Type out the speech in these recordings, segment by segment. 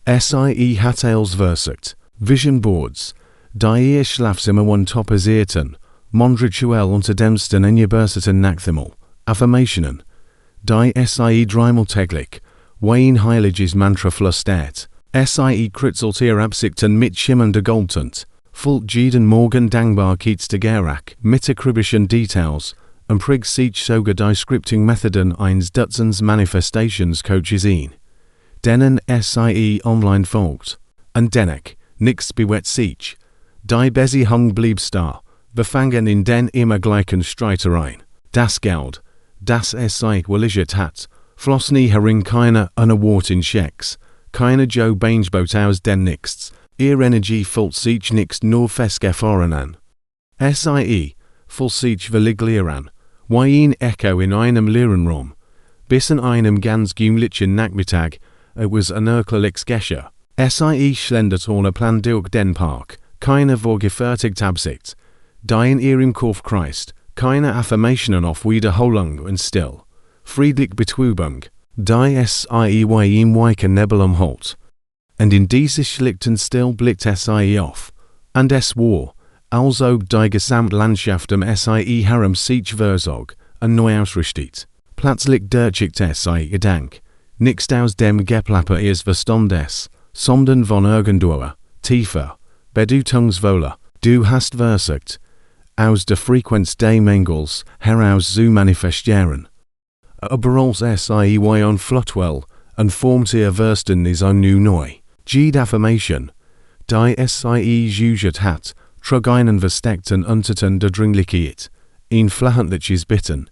Sie hat als versucht, Vision Boards, die Schlafzimmer topisieren, mondrituell unter demsten Enjeberseten Nachthimmel, Affirmationen, die Sie dreimal täglich, Wayne Heiliges Mantra flüstert, Sie kritzelt ihr Absichten mit schimmernder Goldtint, fullt jeden Morgen dankbar kiets de Gerak, mit akribischen Details, und prig sich sogar die Scripting Methoden eines Dutzends Manifestations Coaches ein. Denen Sie online folgt, und dennoch, nichts bewegt sich, die Bessie hung bliebst da, befangen in den immer gleichen Streitereien. Das Geld, das Sie williget hat, floss nie herin keine unerwarteten Schecks, keine Joe Bainsboot aus den Nichts, ihr Energie fullt sich nichts nur festgefahren an. Sie, fullt sich verliglieren, wie ein Echo in einem leeren Raum, bis an einem ganz gewöhnlichen Nachmittag, was ein erklärliches Gescher. Sie schlendert ohne Plan durch den Park, keine vorgefertigte Absicht, die in ihrem Kopf kreist, keine Affirmationen auf Wiederholung und still, friedlich Betrübung, die Sie wie im weichen Nebel umholt. Und in dieses schlichten Still blickt Sie auf, und es war, als ob die Gesamtlandschaft Sie herum sich verzog und neu ausrichtet. Plötzlich durchschickt Sie Gedank, nichts aus dem Geplapper ihres Verstandes, sondern von irgendwoher, tiefer, bedeutungsvoller, du hast versucht, aus der Frequenz des Mangels heraus zu manifestieren. Aber als Sie wie flotwell und formt ihr Verständnis nu neu. Jede Affirmation, die Sie geübt hat, trug einen versteckten Unterton der Dringlichkeit, ein flahentliches Bitten,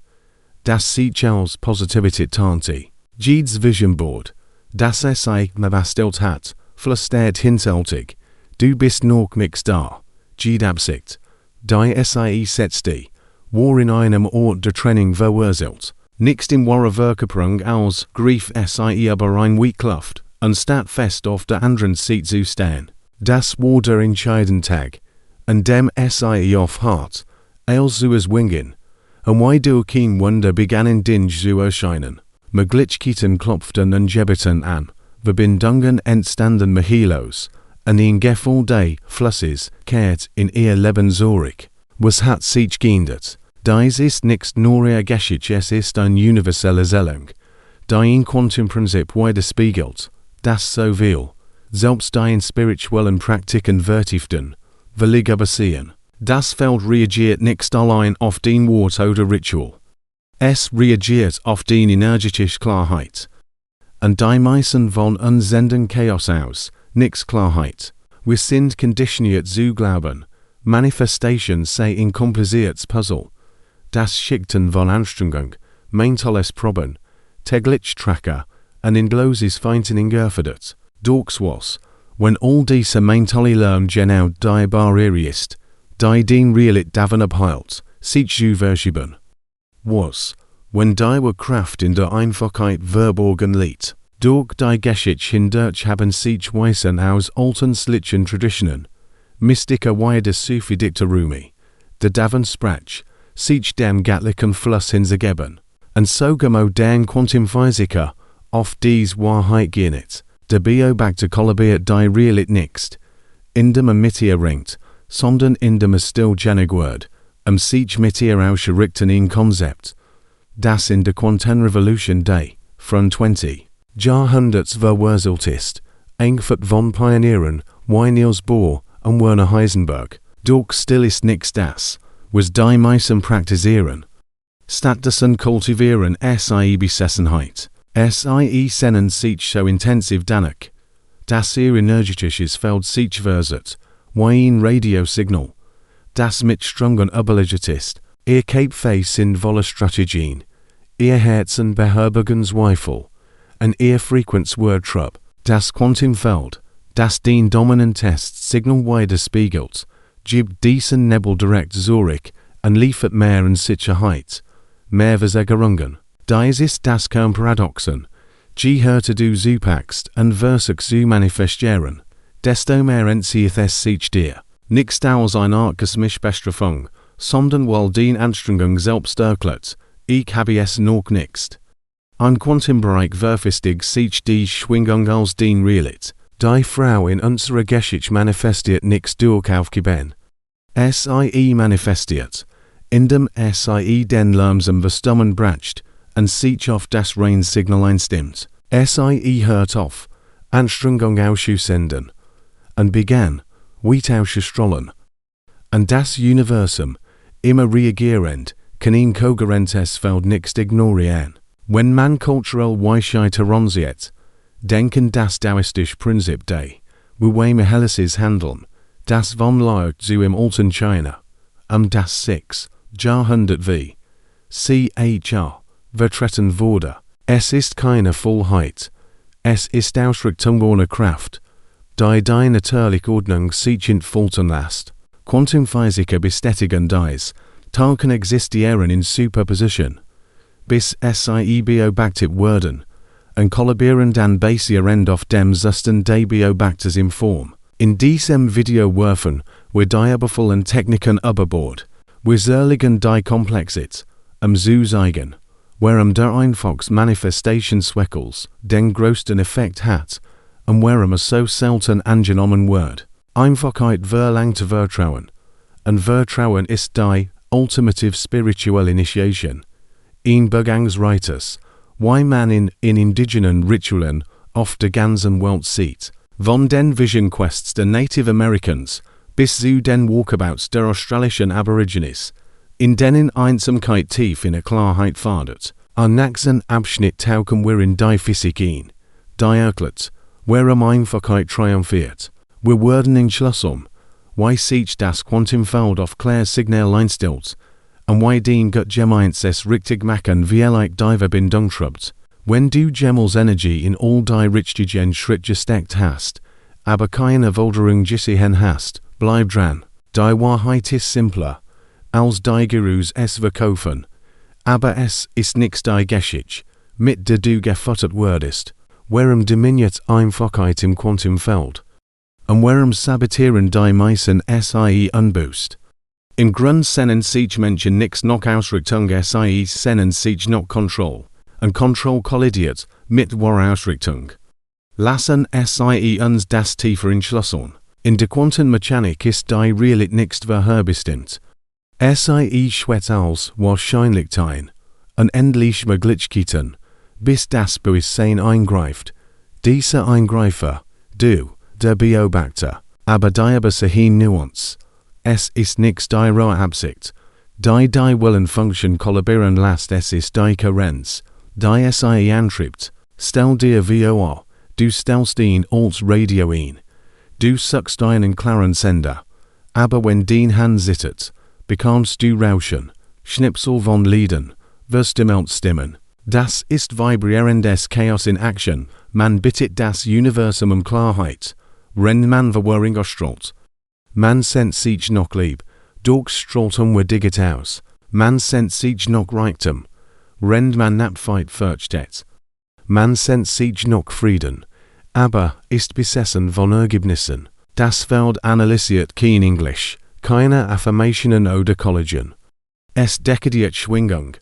das sich als Positivität tarnte. Jedes Vision Board, das Sie bestellt hat, flüstert hinterhältig, du bist noch nix da. Jede Absicht, die Sie setzte, war in einem Ort der Trennung verwurzelt, nichts im wahre Verkörperung als Grief Sie aber ein Weekluft, anstatt fest auf der anderen Seite zu stehen. Das war der entscheidende Tag, an dem Sie auf hart, als zu wingen, und wie durch kein Wunder begann in Dinge zu erscheinen. Möglichkeiten klopften und jebbeten an, Verbindungen entstanden Mehilos, und ein Gefühl des Flusses kehrt in ihr Leben zurück. Was hat sich geändert? Dies ist nicht nur ihr Geschichte, es ist eine universelle Erzählung, die ein Quantenprinzip widerspiegelt, das so viel, selbst die in spirituellen Praktiken vertieften, willig übersehen. Das Feld reagiert nicht allein auf den Wort oder Ritual. Es reagiert auf die energetische Klarheit. Und die meisten von uns senden Chaos aus, nix Klarheit. Wir sind konditioniert zu glauben, Manifestation sei ein kompliziertes Puzzle. Das Schichten von Anstrengung, mentales Proben, täglich Tracker und in bloßes Feintuning gefördert. Doch was, wenn all diese mentale Lärm genau die Barriere ist, die den Realität davon abhält, sich zu verschieben. Was, wenn die Kraft in der Einfachheit verborgen liegt, durch die Geschichte hindurch haben sich Weisen aus alten Slitchen Traditionen, Mystiker wie des Sufi Dikter Rumi, der davon sprach, sich dem göttlichen Fluss hinzugeben, und sogar modern Quantenphysiker auf dies Wahrheit gehen, der beobachter kollabiert die Realität nicht, indem mit ihr ringt, sondern indem still genig wird, sich mit ihr ausrichten in Konzept, das in der Quantenrevolution Day, von 20 Jahrhunderts verwurzelt ist, eingefört von Pionieren wie Niels Bohr und Werner Heisenberg, doch still ist nichts das, was die meisten praktizieren. Stattdessen kultivieren Sie Besessenheit. Sie sennen sich so intensiv danach, dass ihr energetisches Feld sich verzerrt, wie ein Radiosignal, das mit strongen überlegt ist. Ihr Cape Face in voller Strategien, ihr Herzen beherbergen Zweifel, und ihr Frequenzwörtrub, das Quantenfeld, das den Dominant-Test Signal widerspiegelt, gibt diesen Nebel direkt zurück und liefert mehr in Sicherheit, mehr Versägerungen. Dies ist das Kernparadoxon, je härter du zupackst und versuchst zu manifestieren, desto mehr entzieht es sich dir. Nicht als eine Art Bestrafung, sondern weil die Anstrengung selbst erklärt, ich habe es noch nicht. Ein Quantenbereich verfestigt sich die Schwingung als den Realität, Die Frau in unserer Geschichte manifestiert nichts durch Aufgeben. Sie manifestiert, indem sie den Lärm verstummen bracht, und sich auf das Rein-Signal einstimmt. Sie hört auf, Anstrengung auszusenden, und begann, weiterzustrahlen. Und das Universum, immer reagierend, kann ihn kohärentes Feld nicht ignorieren. Wenn man kulturell Weisheit heranzieht, denken das Taoistische Prinzip de, wie wir Helices handeln, das von laut zu im alten China, das 6. Jahrhundert wie CHR vertreten wurde. Es ist keine Vollheit, es ist Ausrichtung ohne Kraft, die natürliche Ordnung sich entfalten lässt. Quantenphysiker bestätigen dies, Tauchen existieren in Superposition, bis sie beobachtet werden, und kollabieren dann basierend auf dem Zustand der Beobachters in Form. In diesem Video werfen wir die übervollen Techniken überbord, wir zerlegen die Komplexität, zu zeigen, warum der Manifestation Wirklich den größten Effekt hat, und warum es so selten angenommen wird. Einfachheit verlangt Vertrauen, und Vertrauen ist die ultimative spiritual initiation. In Begangsreites, why man in indigenen Ritualen auf der ganzen Welt sieht. Von den Vision Quests der Native Americans bis zu den Walkabouts der australischen Aborigines, in denen Einsamkeit tief in Klarheit fadert. Am nächsten Abschnitt tauchen wir in die Physik ein, die erklärt, warum Einfachheit triumphiert. Wir werden entschlossen, why sich das Quantenfeld auf Klärsignal einstellt, und why den Gut Gemeins es richtig machen wie die Verbindung trübt. Wenn du Gemels Energie in all die richtigen Schritt gesteckt hast, aber keine Wilderung gesehen hast, bleib dran. Die Wahrheit ist simpler, als die Gurus es verkaufen, aber es ist nix die Geschichte, mit der du gefüttert wurdest. Warum dominiert Einfachheit im Quantenfeld? Und warum sabotieren die meisten sie unbewusst? Im Grund sennen sich Menschen nix noch Ausrichtung sie sennen sich noch Kontrolle, und Kontrolle kollidiert mit wahrer Ausrichtung. Lassen sie uns das tiefer entschlüsseln. In der Quantenmechanik ist die Realität nicht vorherbestimmt. Sie schwet als Wahrscheinlichkeiten, unendliche Möglichkeiten, bis das Bewusstsein eingreift. Dieser Eingreifer, du, der Beobachter, aber die übersehen Nuance. Es ist nicht die rohe Absicht, die Willen Function kollabieren lässt, es ist die Kohärenz, die sie antreibt. Stell dir vor, du stellst ihn als Radio ein. Du suchst einen klaren Sender, aber wenn den Hand zittert, bekommst du Rauschen, Schnipsel von Liedern, Stimmen. Das ist vibrierendes Chaos in Action, man bittet das Universum Klarheit, wenn man Verwirrung ausstrahlt. Man sendet sich noch lieb, durch Strahlung digit aus, man sendet sich noch Reichtum, wenn man Abfeit versteht. Man sendet sich noch Frieden, aber ist besessen von Ergebnissen. Das Feld analysiert kein Englisch, keine Affirmationen oder Kollagen. Es dekodiert Schwingung,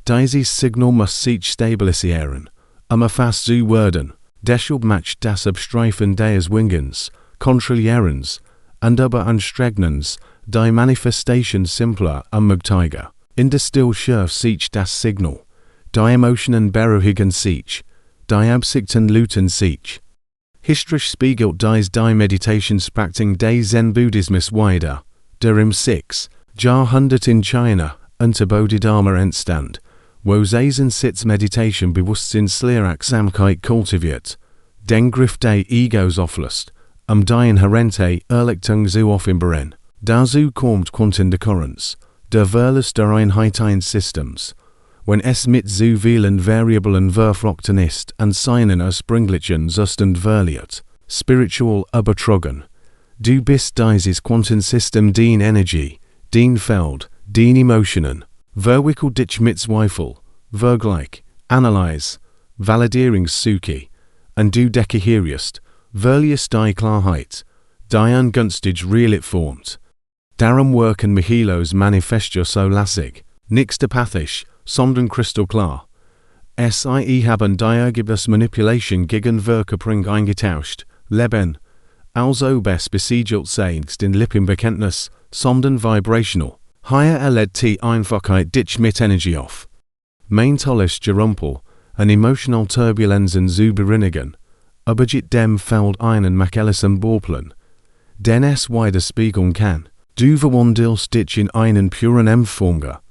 dieses Signal muss sich stabilisieren, erfasst zu werden, deshalb macht das Abstreifen des Wingens, Kontrollierens, und Überanstrengens die Manifestation simpler und möglicher. In der Stille sich das Signal, die Emotionen beruhigen sich, die Absichten luten sich. Historisch spiegelt dies die Meditationspraktik des Zen-Buddhismus wider, der im 6. Jahrhundert in China unter Bodhidharma entstand, wo Sitz Meditation Bewusstseinslehrsamkeit kultiviert, den Griff des Egos auflöst, die inhärente Erlichtung zu offenbaren. Dazu kommt Quantendekorrenz, der Verlust der Einheit eines Systems, wenn es mit so vielen Variablen verflochten ist und seinen ursprünglichen Zustand verliert. Spiritual übertragen. Du bist dieses Quantensystem den Energie, den Feld, den Emotionen, verwickelt dich mit Zweifel, Vergleich, Analyse, Validierungssuche, und du dekihierst, verlierst die Klarheit, die ungünstig Realität formt. Darum wirken Michilos Manifesto so lässig, nicht apathisch, sondern kristallklar. Sie haben die Ergebnismanipulation gegen Verkörperung eingetauscht, Leben, also best besiegelt seist in Lippenbekenntnis, sondern vibrational. Higher erlebt die Einfachheit dich mit Energie auf. Meintolles Gerumpel, an emotional Turbulenzen zu bereinigen, übergeht dem Feld einen Machelisen Bohrplan, den es weiter spiegeln kann. Du verwandelst dich in einen puren Empfänger,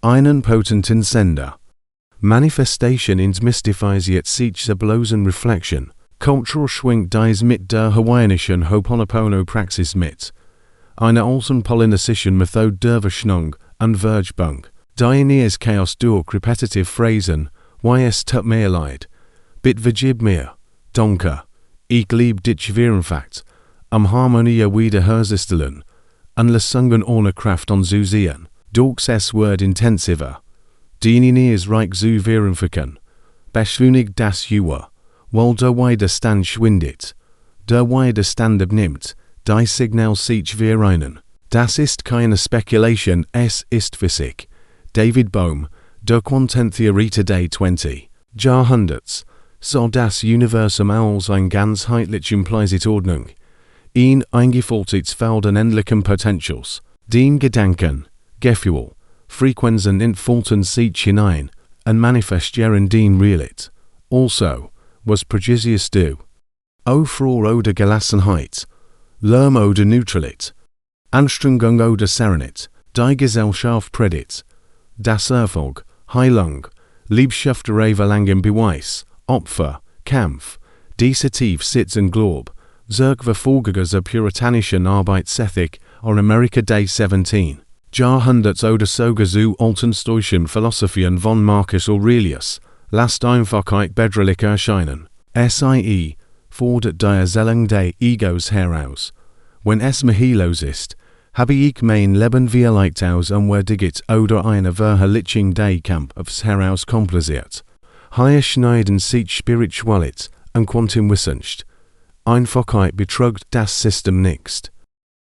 einen potenten Sender. Manifestation ins mystifisiert sich der bloßen Reflection. Cultural schwingt dies mit der hawaiianischen Ho'oponopono-Praxis mit. Eine Außenpolynesischen Methode der Verschnung und Vergebung. Dionysius Chaos durch repetitive Phrasen, es tut mir leid. Bit vergib mir. Danke. Ich lieb dich Verenfact. Harmonie wiederherstellen. Und Lesungen ohne Kraft und zu sehen. Durch es Word intensiver. Dionysius reich zu verenfachen. Beschwönig das Jua. Weil der Widerstand schwindet. Der Widerstand abnimmt. Die Signal sich vereinen. Das ist keine Spekulation, es ist Physik. David Bohm, der Quantentheorie Today 20. Jahrhunderts. So das Universum als ein ganzheitlich impliziert Ordnung. Ein eingefolgtes Feld an endlichen Potentials. Den Gedanken, Gefühl, Frequenzen entfalten sich hinein, und manifestieren den Realität. Also, was Prodigious du. Aufruhr oder Gelassenheit. Lärm oder Neutralität. Anstrengung oder Serenität. Die Gesellschaft predigt. Das Erfolg, Heilung, Liebschaft der langen Beweis, Opfer, Kampf, diese tief sitzen Glob, Zerg verfolgers der puritanischen Arbeitsethik or America Day 17. Jahrhunderts oder sogar zu alten Philosophien von Marcus Aurelius, lasst Einfachheit bedrohlich erscheinen. Sie fordert die Erzählung des Egos heraus. Wenn es mich los ist, habe ich mein Leben vielleicht aus unwürdiget oder eine Verherrlichung des Kampfes heraus kompliziert. Hier schneiden sich Spiritualität und Quantenwissenschaft. Einfachheit betrügt das System nicht.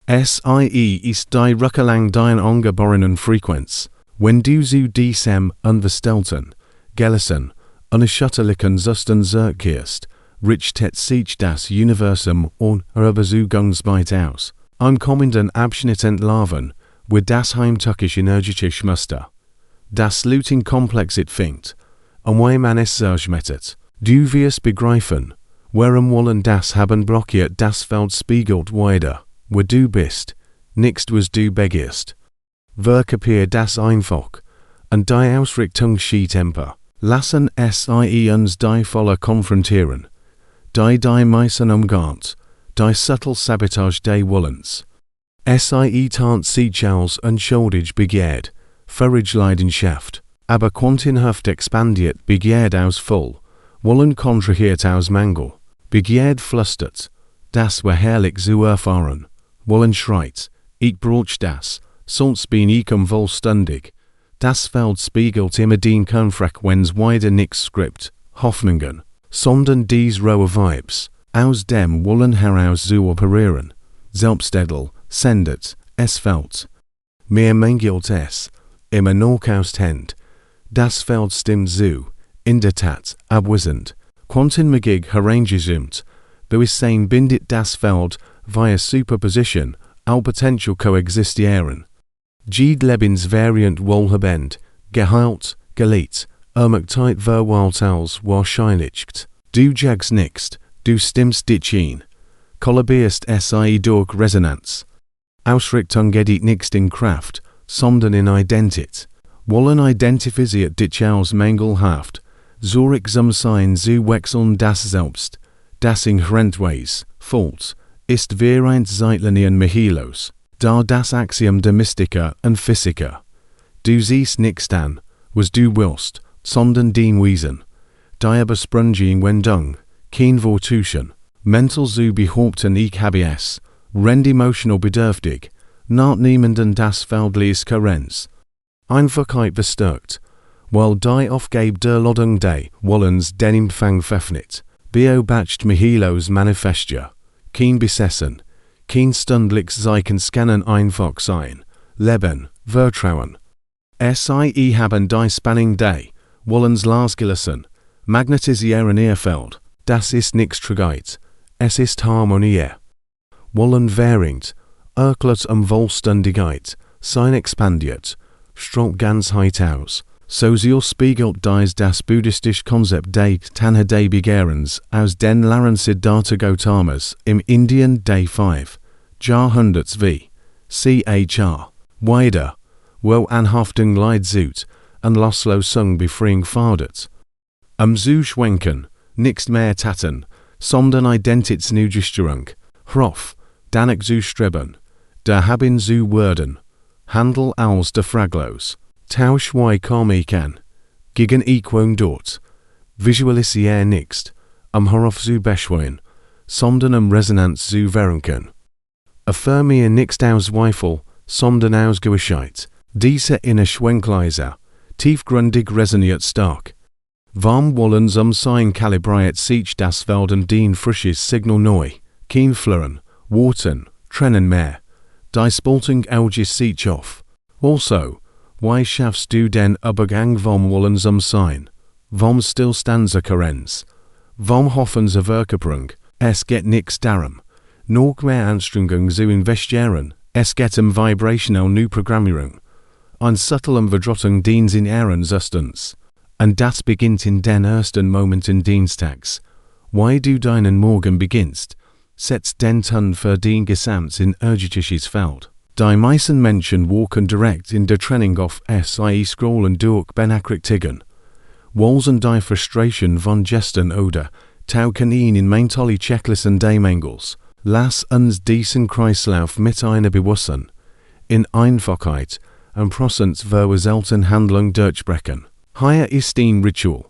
Sie ist die Rückerlang deiner angeborenen Frequenz. Wenn du zu diesem unverstellten, gelassen, unerschütterlichen Zustand zurückkehrst, richtet sich das Universum und Überzugungsweit aus. Am kommenden Abschnitt entlarven, wird das heimtückische energetische Muster. Das Looting komplexit fängt, wie man es zerschmettert. Du wirst begreifen, warum wollen das haben blockiert das Feld spiegelt weiter, wo du bist, nichts was du begehrst. Verkapier das einfach, und die Ausrichtung schiet emper. Lassen sie uns die voller konfrontieren. Die meisten umgeht, die subtle Sabotage des Wollens. Sie tarnt sich als unschuldig begehrt, völlig Leidenschaft, aber quantenhaft expandiert begehrt aus voll, Wollen kontrahiert aus Mangel, begehrt flüstert, das war herrlich zu erfahren, Wollen schreit, ich brauch das, sonst bin ich vollständig. Das Feld spiegelt immer den Kernfrequenz weiter nix Skript, Hoffnungen, sondern dies rohe Vibes, aus dem Wollen heraus zu operieren, selbstedel, sendet, es fällt. Mehr mangelt es, immer noch aushend. Das Feld stimmt zu, in der Tat, abwissend. Quantenmagie herangesumt, Bewusstsein bindet das Feld via Superposition, all potential coexistieren. Jede Lebensvariant wohlhabend, geheilt, geliebt, Zeit verwalt als wahrscheinlichst. Du jagst nichts, du stimmst dich ein. Kollabierst sie durch Resonanz. Ausrichtung geht nichts in Kraft, sondern in Identität. Wollen identifiziert dich als mangelhaft, zurück zum Sein zu wechseln das Selbst, das inhärentweise, falsch, ist während Zeitlinien Mihilos, da das Axiom der Mystiker und Physiker. Du siehst nichts an, was du willst, sondern den Wesen. Die Übersprunging Wendung, kein Vortuschen, mental zu behaupten ich habe es, rend emotional bedürftig, naht niemanden das Feldlies Karenz. Einfachheit bestärkt, weil die Aufgabe der Ladung des Wollens den Empfang veröffnet, beobacht Mihilos Manifestia, kein Besessen, kein stündlich Zeichen scannen einfach sein, Leben, Vertrauen. Sie haben die Spannung des Wollens losgelassen, magnetisieren ihr Feld, das ist nichts trägt, es ist Harmonie. Wollen während, erklärt Vollständigkeit, sein expandiert, strahlt Ganzheit aus. So spiegelt das buddhistische Konzept des Tanha des Begehrens aus den Lehren Siddhartha Gautamas im Indien des 5. Jahrhunderts wie Chr. Weiter, wo Anhaftung Leid sucht, und Loslösung Befreiung fordert. Zu schwenken, nicht mehr taten, sondern Identitätsneugestaltung, Hroff, danach zu streben, der haben zu werden, Handel als der Fraglos, Tausch wie komme kann, gegen Equung dort, visualisier nicht, Horof zu beschwören, sondern Resonanz zu verunken. Affirmier nicht aus Zweifel, sondern aus Gewissheit, diese inner Schwenkleise, tiefgründig resoniert stark. Warm wollen sein kalibriert sich das Welten den frisches Signal neu, kein Flirren, Worten, trennen mehr, die Spaltung auges sich auf. Also, wie schaffst du den Übergang vom wollen sein, vom Stillstandserkarenz, vom Hoffen zur Verkörperung, es geht nix darum, noch mehr Anstrengung zu investieren, es geht vibrational new Programmierung, an subtlem Verdrottung dient in Ehrensustens, und das beginnt in den ersten Momenten Dienstags. Wie du deinen Morgen beginnst, setzt den Ton für den Gesamt in energetisches Feld. Die meisten Menschen walken direkt in der Trennung auf sie scrollen durch Benachrichtigungen. Wollen die Frustration von gestern oder tauchen in mentale Checklisten des Mangels. Lass uns diesen Kreislauf mit einer Bewusstsein, in Einfachheit und Prozent verursachten Handlung durchbrechen. Hier ist ein Ritual,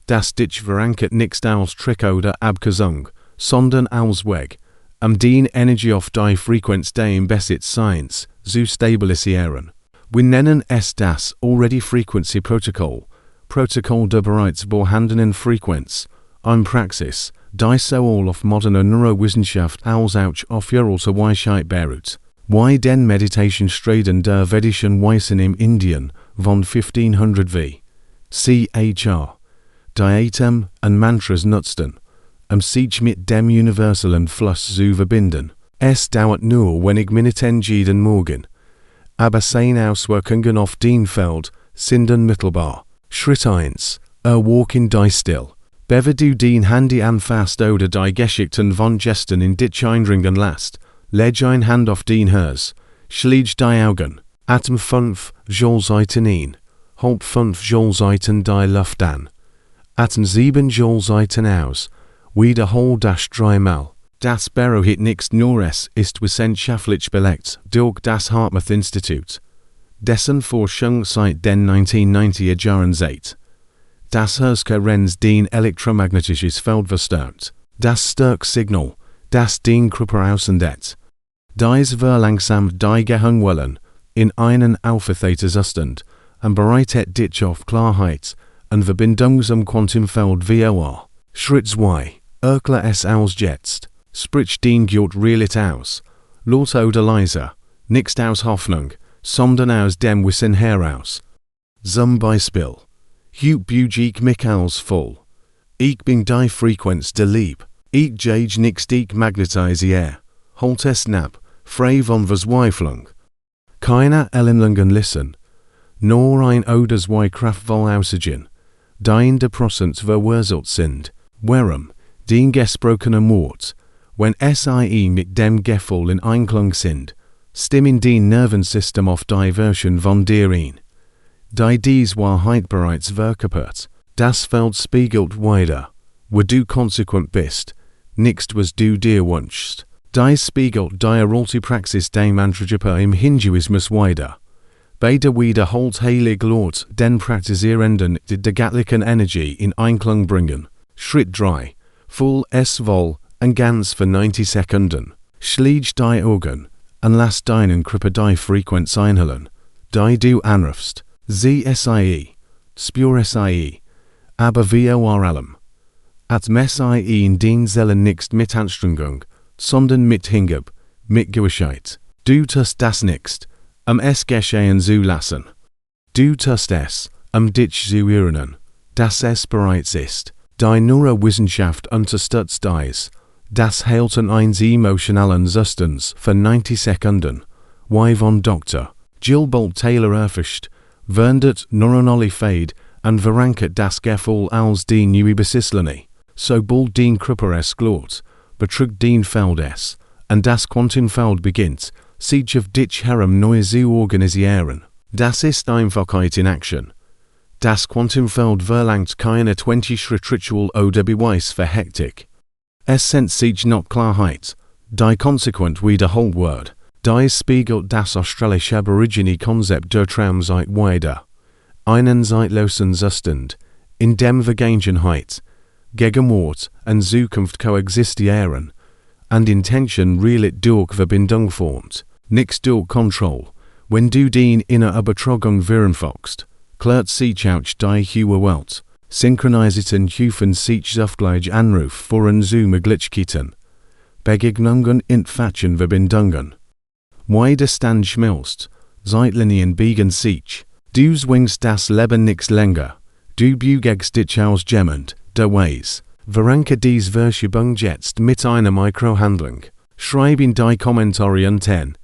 das dich verankert nicht als Trick oder Abkürzung, sondern als Weg, den Energie auf die Frequenz des Bewusstseins zu stabilisieren. Wir nennen es das already Frequency Protocol, Protokoll der bereits vorhandenen Frequenz, eine Praxis, die sowohl auf moderner Neurowissenschaft als auch auf alte Weisheit beruht. Wie den Meditationsstraten der vedischen Weisen im Indien von 1500 wie Chr. Diatem und Mantras nutzten, sich mit dem universellen Fluss zu verbinden. Es dauert nur wenig Minuten jeden Morgen, aber seine Auswirkungen auf den Feld sind unmittelbar. Schritt 1. Walk in die Still. Bevor du den Handy anfasst oder die Geschichten von gestern in dich eindringen lässt, leg ein Hand auf den Hers, schließ die Augen, atme 5 Joulseiten ein, halt 5 Joulseiten die Luft an, atme 7 Joulseiten aus, wiederhol das 3-mal. Das beruhigt nicht nur es ist wissenschaftlich belegt durch das Hartmouth-Institut, dessen Forschung seit den 1990er Jahren seit. Das Herz-Renz den elektromagnetisches Feld verstärkt, das Stärksignal, das den Körper aussendet. Dies verlangsamt die Gehirnwellen in einen Aufwärtszustand und bereitet dich auf Klarheit und Verbindung zum Quantenfeld VOA. Schritt 2. Erklär es aus jetzt. Sprich den Gott Realität aus. Laut oder leise, nicht aus Hoffnung, sondern aus dem Wissen heraus. Zum Beispiel. Ich bujik mich als voll. Ich bin die Frequenz der Lieb. Ich jage nicht ich magnetisiere. Halt es nab, frei von Verzweiflung. Keine Erinnerungen listen. Nur ein oder zwei kraftvoll Aussagen, die in der Prozent verwurzelt sind. Warum, den gesprochenen Wort, wenn sie mit dem Gefühl in Einklang sind, stimmen den Nervensystem auf die Version von dir ein. Die dies Wahrheit bereits verkörpert, das Feld spiegelt weiter, wo du konsequent bist, nicht was du dir wünschst. Dies spiegelt die alte Praxis des Mantrajapa im Hinduismus weiter. Beide wiederholt heilig Lord den Praktizierenden die göttliche Energie in Einklang bringen. Schritt 3. Voll es voll und ganz für 90 Sekunden. Schließ die Augen und lass deinen Körper die Frequenz einhüllen, die du anrufst. Sieh sie, spür sie, aber vor allem. Atme sie in den Zellen nicht mit Anstrengung, sondern mit Hingabe, mit Gewissheit. Du tust das nicht, es geschehen zu lassen. Du tust es, dich zu erinnern, dass es bereits ist. Die Neurowissenschaft unterstützt dies, Das hält eins emotionalen Zustans für 90 Sekunden. Wie von Dr. Jill Bolt Taylor erforscht, verndert neuronale Fade and verankert das Gefühl als die neue Besisslene, sobald den Körper es glaubt, betrügt den Feld es, und das Quantenfeld beginnt, sich auf dich herum neu zu organisieren. Das ist Einfachheit in Action. Das Quantenfeld verlangt keine 20-Schritt-Ritual oder Beweis für Hektik. Es sendet sich nach Klarheit, die konsequent wiederholt wird, die spiegelt das australische Aborigine-Konzept der Traumzeit wider. Einen zeitlosen Zustand, in dem Vergangenheit, Gegenwart und Zukunft koexistieren, und Intention realit durch Verbindung formt, nix durch Kontrolle. Wenn du den inner Übertragung vereinfachst, klärt sich auch die hohe Welt, synchronisierten Hufen sich zufgleich Anruf voran zu Möglichkeiten, Begegnungen entfachen Verbindungen. Wie der Stand schmilzt, Zeitlinien biegen sich, du zwingst das Leben nix länger, du bewegst dich aus Gemmend, der Weis, veranker dies Verschiebung jetzt mit einer Mikrohandlung, schreib in die Kommentare unten,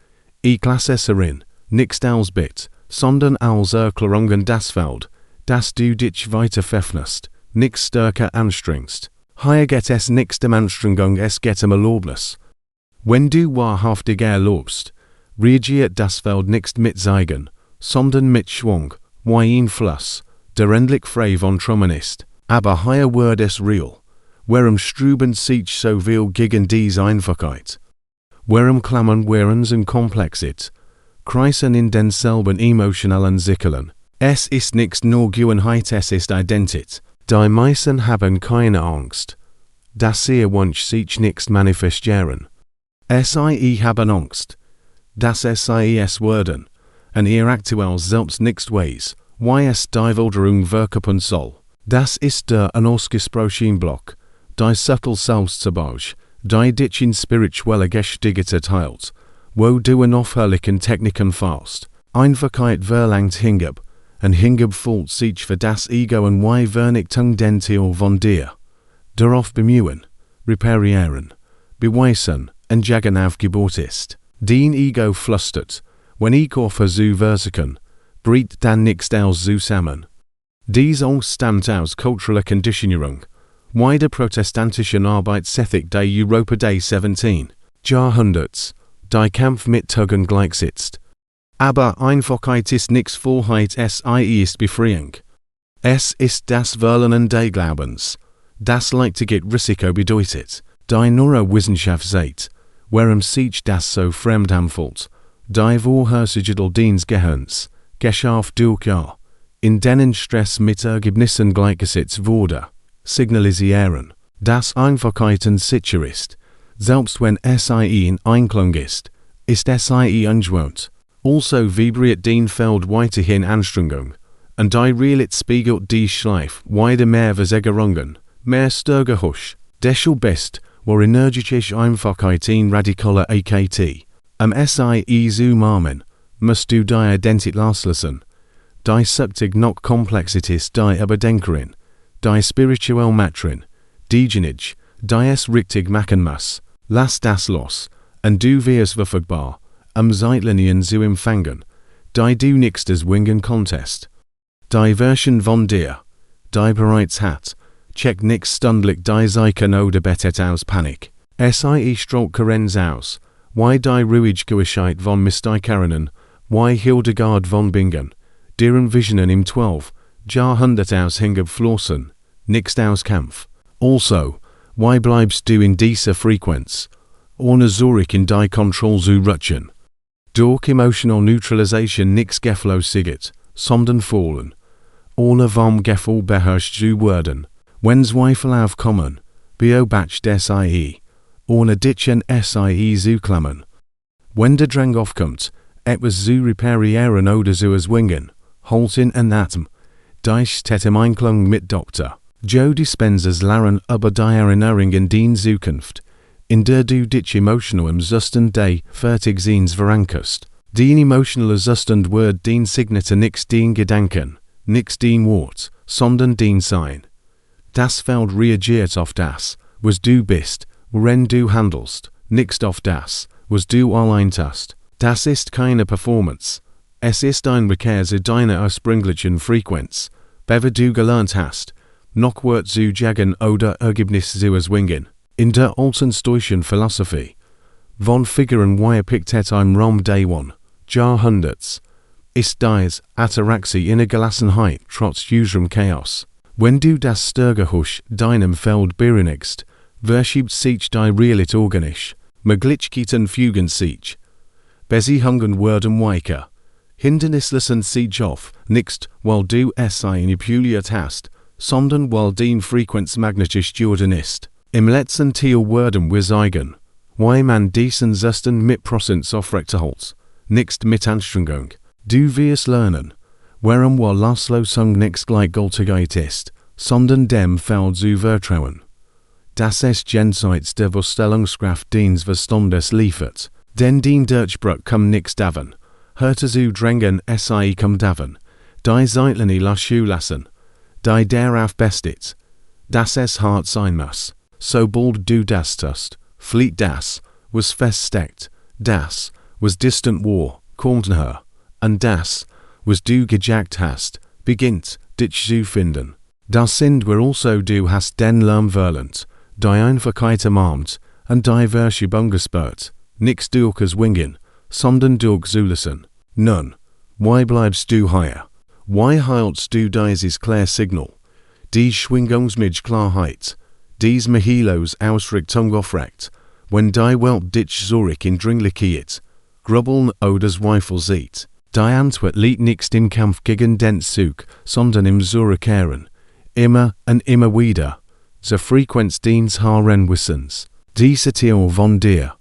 Klassesserin, nix als Bit, sondern als Erklärungen das Feld, dass du dich weiter verfnest, nix stärker anstrengst. Hier geht es nix dem Anstrengung, es geht Erlaubnis. Wenn du wahrhaftig erlaubst, reagiert das Feld nicht mit Zeigen, sondern mit Schwung, wie ein Fluss, der endlich frei von Trümmern ist. Aber hier wird es real. Warum strüben sich so viel gegen diese Einfachheit? Warum klammern wir uns in Komplexität? Kreisen in denselben emotionalen Zirkeln. Es ist nicht nur Gewohnheit, es ist Identität. Die meisten haben keine Angst, dass ihr Wunsch sich nicht manifestieren. Sie haben Angst, dass es werden, und ihr aktuell selbst nicht weiß, wie es die Wilderung wirken soll. Das ist der unausgesprochene Block, die subtle Selbstsabotage, die dich in spirituelle Gestigete teilt, wo du unaufhörlichen Techniken fährst. Einfachheit verlangt Hingabe, und Hingabe fühlt sich für das Ego und wie Vernichtung den Teil von dir. Darauf bemühen, reparieren, beweisen und jagen Aufgebot ist. Den Ego flüstert, wenn ich hoffe zu versuchen, bricht dann nichts aus zusammen. Dies alles stammt aus kultureller Konditionierung, wie der protestantischen Arbeitsethik der Europa des 17. Jahrhunderts, die Kampf mit Tuggen gleichsetzt. Aber Einfachheit ist nichts Vollheit, es ist Befreiung. Es ist das Verlernen des Glaubens, das leichtige Risiko bedeutet, die Neurowissenschaft sagt, warum sich das so fremd anfühlt, die vorherrschende Dienst Gehirns, geschafft durch in denen Stress mit Ergebnissen gleichgesetzt wurde, signalisieren, dass Einfachheit sicher ist, selbst wenn SIE in Einklang ist SIE ungewohnt. Also vibriert den Feld weiterhin Anstrengung, und die Realität spiegelt die Schleif weiter mehr Versägerungen, mehr Störgehusch, deshalb best, wo energetische Einfachheit in radikaler AKT, SIE zu umarmen, musst du die Identität loslassen, die Subtig noch Komplexität die Überdenkerin, die spirituell Matrin, diejenige, die es richtig machen muss, lass das los, und du wirst verfügbar, Zeitlinien zu empfangen, die du nächstes Wingen Contest. Die Version von dir, die bereits hat, check nix stundlich die Zeichen oder bettet aus Panik. SIE strahlt Karenz aus, wie die Ruhigkeit von Mystikerinnen, wie Hildegard von Bingen, deren Visionen im 12. Jahrhundert aus Hingabe flossen, nix aus Kampf. Also, wie bleibst du in dieser Frequenz, ohne Zurück in die Kontrolle zu rutschen? Durch emotional Neutralisation nix geflüssiget, sondern fallen, ohne vom Gefühl beherrscht zu werden. Wenn Zweifel aufkommen, beobacht SIE, ohne dich an SIE zu klammern. Wenn der Drang aufkommt, etwas zu reparieren oder zu erzwingen, halten und Atem, dies steht im Einklang mit Dr. Joe Dispenzas Laren über die Erinnerung in die Zukunft, in der du dich emotional im Zustand des Fertigseins verankerst. Den emotionalen Zustand wird den Signature nix den Gedanken, nix den Wort, sondern den Sein. Das Feld reagiert auf das, was du bist, Worin du handelst, nicht auf das, was du allein tust. Das ist keine Performance. Es ist ein Rückkehr zu deiner ursprünglichen Frequenz, bever du gelernt hast, noch Wort zu jagen oder Ergebnis zu erzwingen. In der alten stoischen Philosophie von Figuren wie Pictet im Raum des Jahrhunderts ist dies Ataraxie in Gelassenheit trotz unserem Chaos. Wenn du das Störgehusch deinem Feld bereinigst, verschiebt sich die Realität organisch, Möglichkeiten fügen sich. Beziehungen werden weicher. Hindernisse lassen sich auf, nicht weil du es manipuliert hast, sondern weil dein Frequenzmagnetisch Jordan ist. Im letzten Teil werden wir zeigen, wie man diesen Zustand mit Prozent aufrechterhält, nicht mit Anstrengung. Du wirst lernen, warum weil Loslösung nicht gleichgültigkeit ist, sondern dem Feld zu vertrauen. Das ist jenseits der Vorstellungskraft deines Verstandes liefert, denn dein Durchbruch kommt nicht davon, hörte zu drängen es kommt davon, die Zeitlinie laschu lassen, die darauf bestet, dass es hart sein muss. Sobald du das tust, flieht das, was feststeckt, das, was distant war, kommt näher, und das, was du gejagt hast, beginnt, dich zu finden. Das sind wir also du hast den Lärmverlernt, die Einfachkeit ermarmt, und die Verschiebung gespürt, nicht durch das Wingen, sondern durch Zulassen. Nun, why bleibst du hier? Why heilst du dieses Klärsignal? Die Schwingungsmid Klarheit, dies Mahilos Ausrichtung aufrecht, wenn die Welt dich zurück in Dringlichkeit, Grubbeln oder Zweifel sieht. Die Antwort liegt nicht im Kampf gegen den Zug, sondern im Zurückkehren, immer und immer wieder, zur Frequenz deines Haaren Wissens. Diese Teil von dir,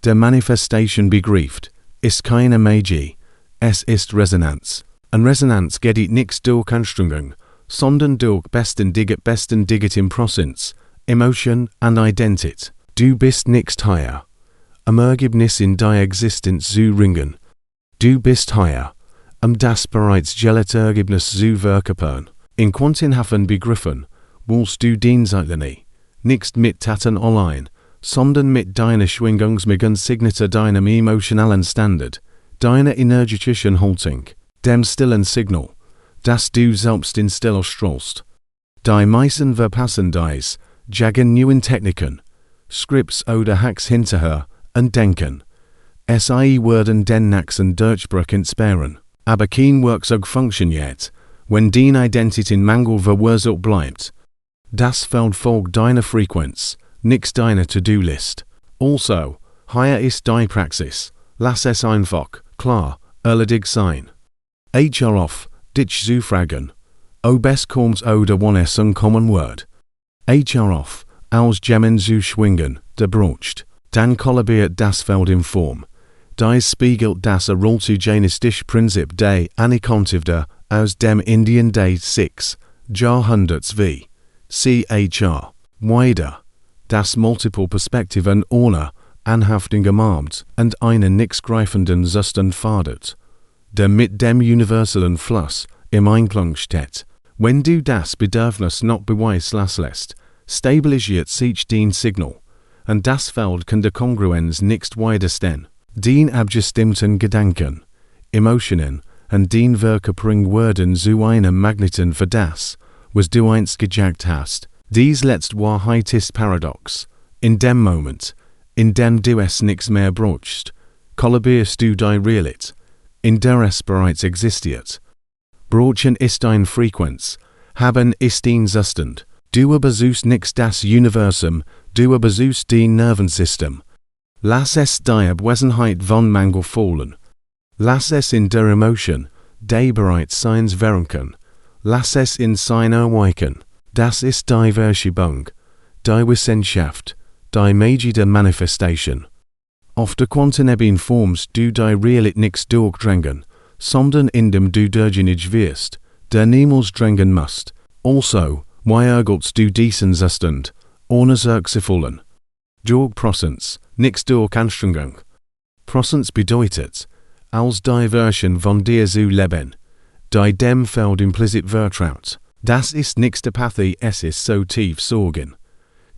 der Manifestation begreift, ist keine Magie, es ist Resonanz. Und Resonanz geht nicht durch Anstrengung, sondern durch besten Digit im Prozent, Emotion und Identität. Du bist nicht hier, Ergebnis in die Existenz zu ringen. Du bist hier, das bereits gellte Ergebnis zu verkörpern. In Quantenhafen begriffen, willst du den Zeitlinie, nicht mit Taten allein, sondern mit deiner Schwingungsmigen Signatur deinem emotionalen Standard, deiner energetischen Haltung, dem stillen Signal, das du selbst in Stille strahlst. Die meisten verpassen dies, jagen neuen Techniken, Scripts oder Hacks hinterher und denken, es werden den nächsten Durchbruch entbehren, aber kein Werkzeug funktioniert, wenn die Identität in Mangel verwurzelt bleibt. Das Feld folgt deiner Frequenz, nicht deiner To-Do-List. Also, hier ist die Praxis, lass es einfach, klar, erledigt sein. HR auf, dich zu fragen, ob es kommt oder wann es unkommen wird. HR auf, als Gemmen zu schwingen, der braucht, dann kollabiert das Feld in Form. Dies spiegelt das errollte Prinzip des Ankontivder aus dem Indien des 6. Jahrhunderts wie CHR, wider, das multiple Perspektiven ohne Anhaftung ermarmt und einen nicht greifenden Zustand fordert, der mit dem universellen Fluss im Einklang steht. Wenn du das Bedürfnis noch beweis lässt, stabilisiert sich dein Signal, und das Feld kann der Kongruenz nicht widerstehen. Den abgestimmten Gedanken, Emotionen und den Verkörperung werden zu einem Magneten für das, was du einst gejagt hast. Dies letzte Wahrheit ist paradox. In dem Moment, in dem du es nichts mehr brauchst, kollabierst du die Realität, in der es bereits existiert. Brauchen ist ein Frequenz, haben ist ein Zustand. Du besuchst nicht das Universum, du besuchst dein Nervensystem. Lass es die Abwesenheit von Mangel fallen. Lass es in der Emotion, die bereits Seins wären. Lass es in sein erweichen. Das ist die Verschiebung, die Wissenschaft, die Magie der Manifestation. Auf der Quantenebene formst du die Realität nicht durchdrängen, sondern indem du derjenige wirst, der niemals drängen musst. Also, wie ergiltst du diesen Zustand, ohne Sorg zu fallen? Durch Prozent, nicht durch Anstrengung. Prozent bedeutet, als die Version von dir zu leben, die dem Feld implicit vertraut. Das ist nicht Apathie, es ist so tief Sorgen.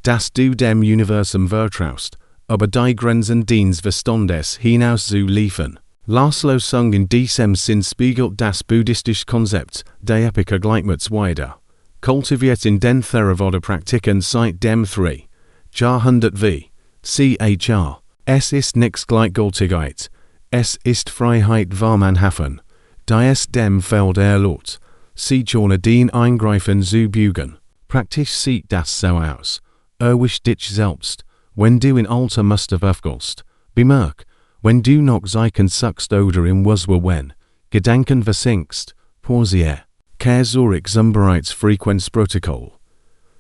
Das du dem Universum vertraust, aber die Grenzen deines Verstandes hinaus zu liefen. Laszlo Sung in diesem Sinn spiegelt das buddhistische Konzept der Epika Gleichmutsweide. Kultiviert in den Theravada-Praktiken seit dem 3. Jahrhundert wie Chr. Es ist nichts Gleichgültigkeit. Es ist Freiheit Wahrmanhafen. Die es dem Feld erlaubt, sich ohne den Eingreifen zu bügen. Praktisch sieht das so aus. Erwisch dich selbst, wenn du in alter Muster verfällst. Bemerk, wenn du noch Zeichen suchst oder im wenn Gedanken versinkst, pausier. Kehr zurück zum Bereitsfrequenzprotokoll.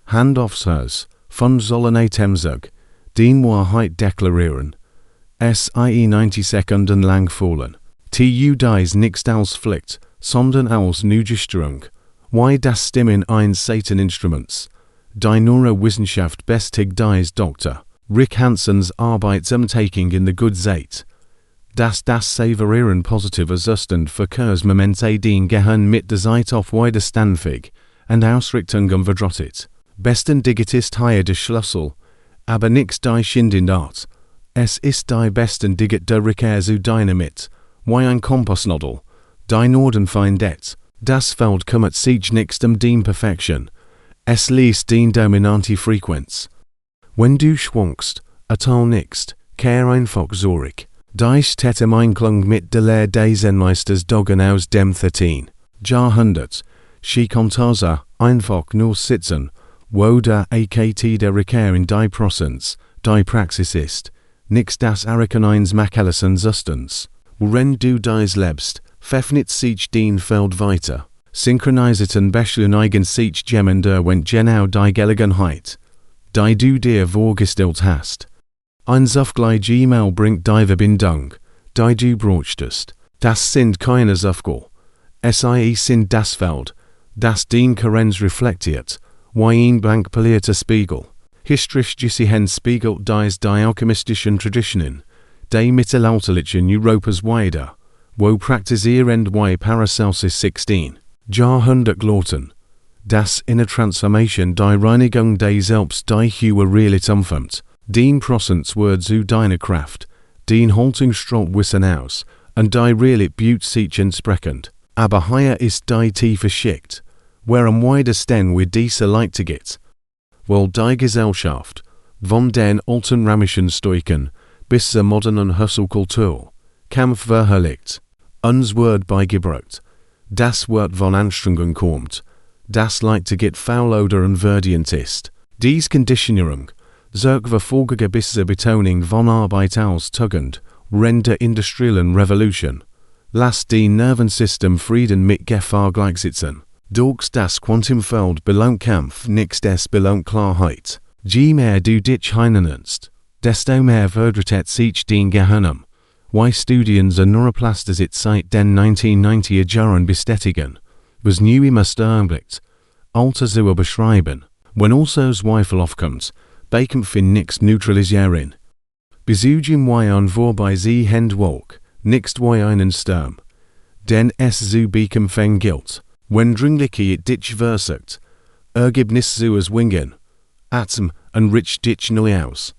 Hand aufs Herz, von Sollenatemzug, den Wahrheit deklarieren. Sie 90 Sekunden lang fallen. Tu dies nicht als Pflicht, sondern als Neugestrung. Wie das Stimmen eines Satan-Instruments. Die Neurowissenschaft bestigt dies Dr. Rick Hansens Arbeitsumtaking in the Good Zeit. Das Saverieren positiver Zustand verkehrs momente den Gehirn mit der Zeit auf widerstandsfähig und Ausrichtungen verdrottet. Besten Digitist hier der Schlüssel, aber nix die Schindindart. Es ist die besten Digit der Rückkehr zu Dynamit, wie ein Kompassnodel, die Norden findet. Das Feld kümmert sich nicht den Perfektion. Es liest den dominante Frequenz. Wenn du schwankst, ertal nicht, kehr einfach zurück. Die Städte im Einklang mit der Lehre des Zen-Meisters Dogen aus dem 13. Jahrhundert, sie Kontaza einfach nur sitzen, wo der AKT der Rückkehr in die Prozents, die Praxis ist, nix das Arkanines Macallison Zustands. Wenn du dies lebst, pfeffnet sich den Feld weiter. Synchronisierten Beschlun eigen sich Gemender wenn genau die Gelegenheit, die du dir vorgestellt hast. Ein Zufgleich E-Mail bringt die Verbindung, die du brauchtest. Das sind keine Zufgall. Sie sind das Feld, das den Karenz reflektiert, wie ein blank polierter Spiegel. Historisch gesehen spiegelt dies die alchemistischen Traditionen, die mittelalterlichen Europas weiter, wo praktizierend wie Paracelsus 16. Jahrhundert glaubten, dass in der Transformation die Reinigung des Selbst die Höhe Realität umfasst. Den Prozess wird zu deiner Kraft, den Haltungsstrott wissen aus, und die Realität büt sich entsprechend. Aber hier ist die tiefe Schicht, where am weitesten wir diese Leute geht. Weil die Gesellschaft, von den alten römischen Stoiken bis zur modernen Hustle-Kultur, Kampf verherrlicht, uns wird beigebracht, das Wort von Anstrengung kommt, das Leute geht faul oder unverdient ist. Dies Konditionierung, sorgt für folgige bis Betonung von Arbeit als Tugend, während der industriellen Revolution. Lasst den Nervensystem Frieden mit Gefahr gleichsetzen. Durch das Quantenfeld belohnt Kampf nicht es belohnt Klarheit. Je mehr du dich hineinst, desto mehr verdreht sich den Gehirn. Wie Studien zur Neuroplastisität seit den 1990er Jahren bestätigen, was new immer erblickt, Alter zu beschreiben, wenn also Zweifel aufkommt, bekämpfen nichts neutralisieren. Besuchen wie ein vorbei sie Hand walk, nichts wie einen Sturm. Denn es zu bekämpfen gilt, wenn Dringlichkeit dich versucht, Ergebnis zu erzwingen, Atem und rich dich neu aus.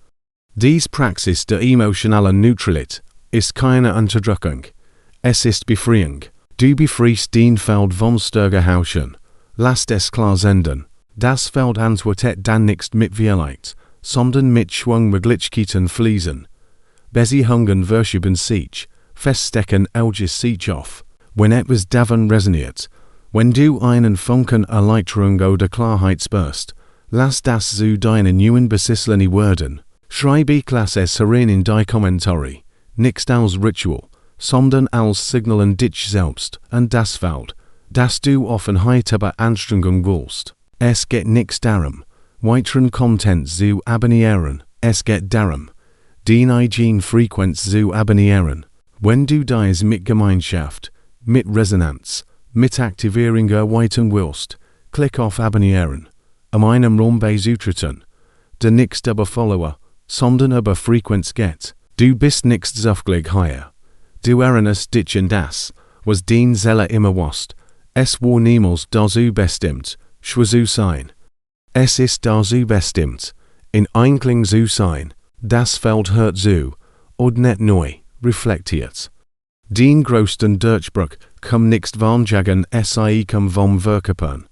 Dies Praxis der emotionalen Neutralität ist keine Unterdrückung, es ist Befreiung. Du befriest den Feld vom Störgerhauschen, lasst es klar senden. Das Feld antwortet dann nicht mit Wehrleid, sondern mit Schwungmöglichkeiten fließen. Besihungen verschieben sich, feststecken Auges sich auf, wenn etwas davon resoniert. Wenn du einen Funken Erleichterung oder Klarheit spürst, lass das zu deinen neuen Besissleni werden. Schreibe es herein in die Kommentare, nicht als Ritual, sondern als Signal an dich selbst und das Feld, das du Offenheit über Anstrengung willst. Es geht nicht darum, weiteren Content zu abonnieren, es geht darum, den eigenen Frequenz zu abonnieren. Wenn du dies mit Gemeinschaft, mit Resonanz, mit Aktivierung erweitern willst, klick auf Abonnieren, einem Raum beizutreten, der nicht über Follower, sondern über Frequenz geht. Du bist nicht zufällig hier. Du erinnerst dich an das, was den Zeller immer warst. Es war niemals dazu bestimmt, schwer zu sein. Es ist dazu bestimmt, In Einkling zu sein, das Feld hört zu, und net neu, reflektiert. Den größten Durchbruch kam nicht vanjagen sie kom vom Verkörpern.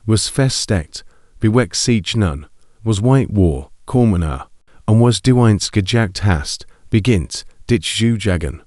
Was feststeckt, bewegt sich nun, was white war, kommen und was du einst gejagt hast, beginnt, dich zu jagen.